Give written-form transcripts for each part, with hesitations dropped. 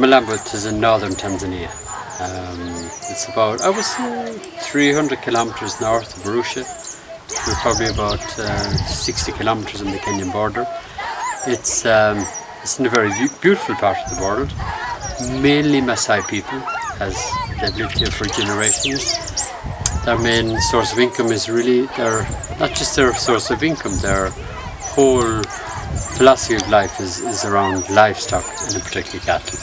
Malambo is in Northern Tanzania. It's about, I would say, 300 kilometers north of Arusha. We're probably about 60 kilometers on the Kenyan border. It's in a very beautiful part of the world. Mainly Maasai people, as they've lived here for generations. Their main source of income is really not just their source of income, their whole philosophy of life is around livestock and in particular cattle.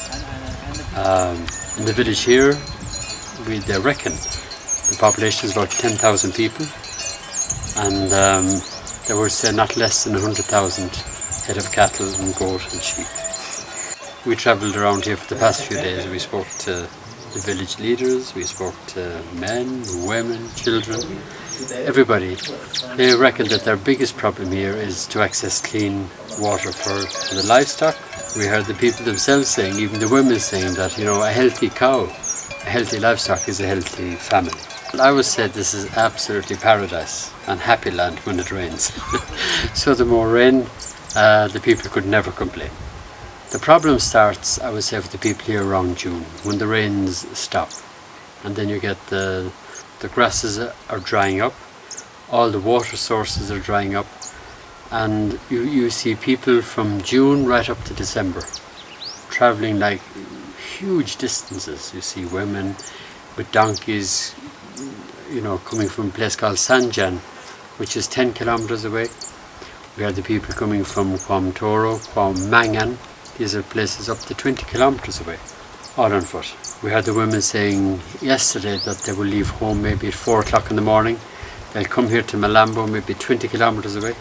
In the village here, they reckon the population is about 10,000 people, and they would say not less than 100,000 head of cattle and goat and sheep. We travelled around here for the past few days. We spoke to the village leaders, we spoke to men, women, children, everybody. They reckon that their biggest problem here is to access clean water for the livestock. We heard the people themselves saying, even the women saying that, you know, a healthy cow, a healthy livestock is a healthy family. I would say this is absolutely paradise and happy land when it rains. So the more rain, the people could never complain. The problem starts, I would say, for the people here around June, when the rains stop. And then you get the grasses are drying up, all the water sources are drying up, and you see people from June right up to December travelling like huge distances. You see women with donkeys, you know, coming from a place called Sanjan, which is 10 kilometers away. We had the people coming from Kwamtoro, Kwammangan. These are places up to 20 kilometers away, all on foot. We had the women saying yesterday that they will leave home maybe at 4 o'clock in the morning. They'll come here to Malambo, maybe 20 kilometers away.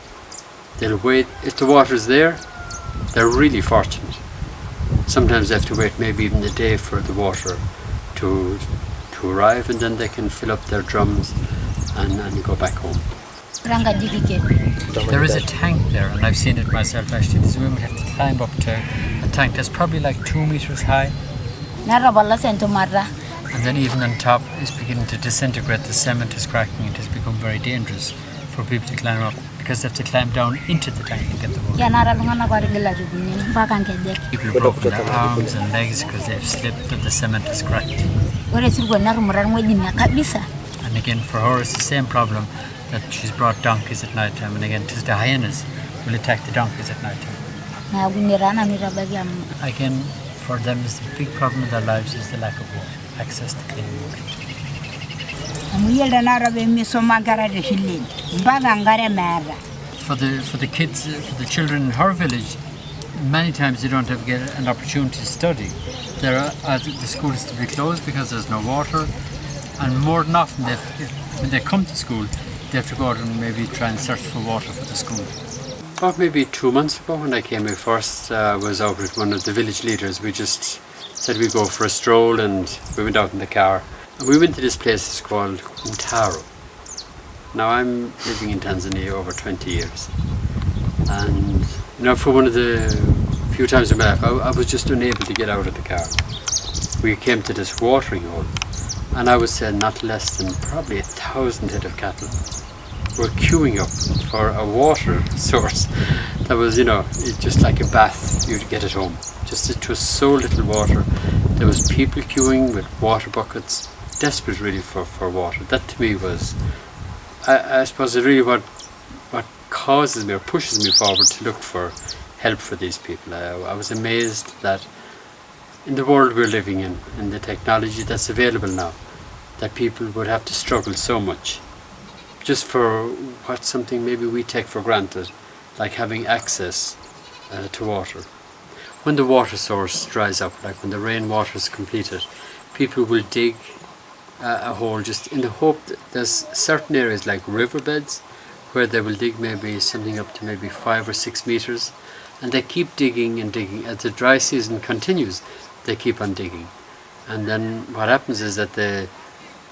They'll wait. If the water is there, they're really fortunate. Sometimes they have to wait maybe even a day for the water to arrive, and then they can fill up their drums and go back home. There is a tank there, and I've seen it myself actually. These women have to climb up to a tank that's probably like 2 meters high. And then even on top it's beginning to disintegrate, the cement is cracking, it has become very dangerous for people to climb up because they have to climb down into the tank to get the water. People have broken their arms and legs because they've slipped and the cement is cracked. And again, for her it's the same problem, that she's brought donkeys at night time, and again it is the hyenas will attack the donkeys at night time. Again, for them is the big problem in their lives is the lack of water, access to clean water. For the kids, for the children in her village, many times they don't get an opportunity to study. The school is to be closed because there's no water, and more than often when they come to school, they have to go out and maybe try and search for water for the school. About maybe 2 months ago when I came here first, I was out with one of the village leaders. We just said we'd go for a stroll, and we went out in the car. And we went to this place, it's called Mtaro. Now I'm living in Tanzania over 20 years. And you know, for one of the few times in my life, I was just unable to get out of the car. We came to this watering hole, and I would say not less than probably 1,000 head of cattle were queuing up for a water source that was, you know, just like a bath you'd get at home. Just it was so little water. There was people queuing with water buckets, desperate really for water. That to me was, I suppose, really what causes me or pushes me forward to look for help for these people. I was amazed that in the world we're living in the technology that's available now, that people would have to struggle so much just for something maybe we take for granted, like having access to water. When the water source dries up, like when the rainwater is completed, people will dig a hole just in the hope that there's certain areas like riverbeds where they will dig maybe something up to maybe 5 or 6 meters, and they keep digging and digging. As the dry season continues, they keep on digging. And then what happens is that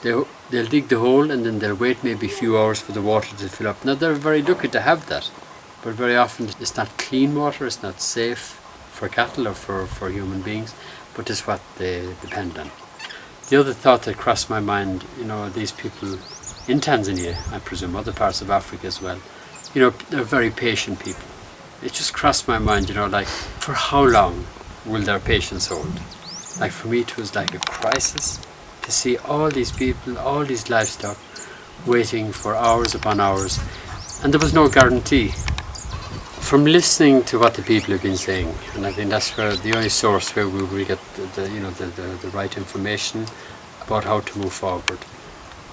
they'll dig the hole, and then they'll wait maybe a few hours for the water to fill up. Now they're very lucky to have that, but very often it's not clean water, it's not safe for cattle or for human beings, but it's what they depend on. The other thought that crossed my mind, you know, these people in Tanzania, I presume other parts of Africa as well, you know, they're very patient people. It just crossed my mind, you know, like, for how long will their patience hold? like for me it was like a crisis to see all these people, all these livestock waiting for hours upon hours, and there was no guarantee. From listening to what the people have been saying, and I think that's where the only source where we will get the right information about how to move forward.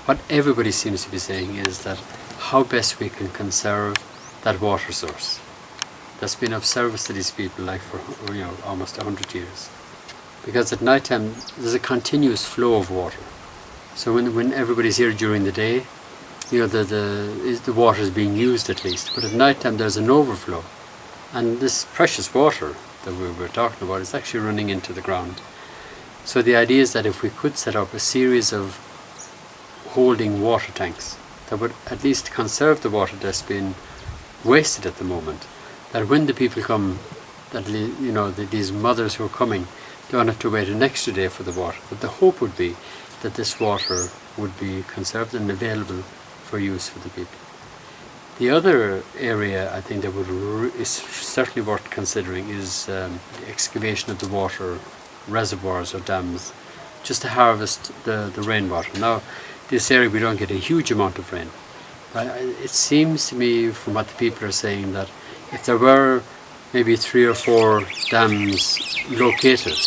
What everybody seems to be saying is that how best we can conserve that water source that's been of service to these people like for almost 100 years. Because at night time there's a continuous flow of water. So when everybody's here during the day, the water is being used at least. But at night time there's an overflow. And this precious water that we were talking about is actually running into the ground. So the idea is that if we could set up a series of holding water tanks that would at least conserve the water that's been wasted at the moment, that when the people come, that these mothers who are coming don't have to wait an extra day for the water. But the hope would be that this water would be conserved and available for use for the people. The other area I think that is certainly worth considering is the excavation of the water reservoirs or dams, just to harvest the rainwater. Now, this area we don't get a huge amount of rain. It seems to me from what the people are saying that if there were maybe 3 or 4 dams located,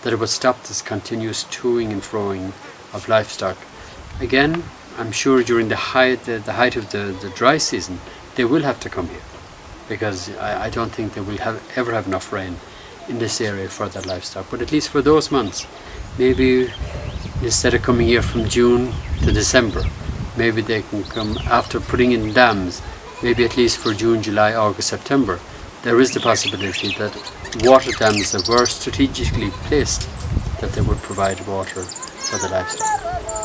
that it would stop this continuous toing and froing of livestock. Again, I'm sure during the height of the dry season, they will have to come here, because I don't think they will ever have enough rain in this area for that livestock. But at least for those months, maybe instead of coming here from June to December, maybe they can come after putting in dams, maybe at least for June, July, August, September. There is the possibility that water dams that were strategically placed, that they would provide water for the livestock.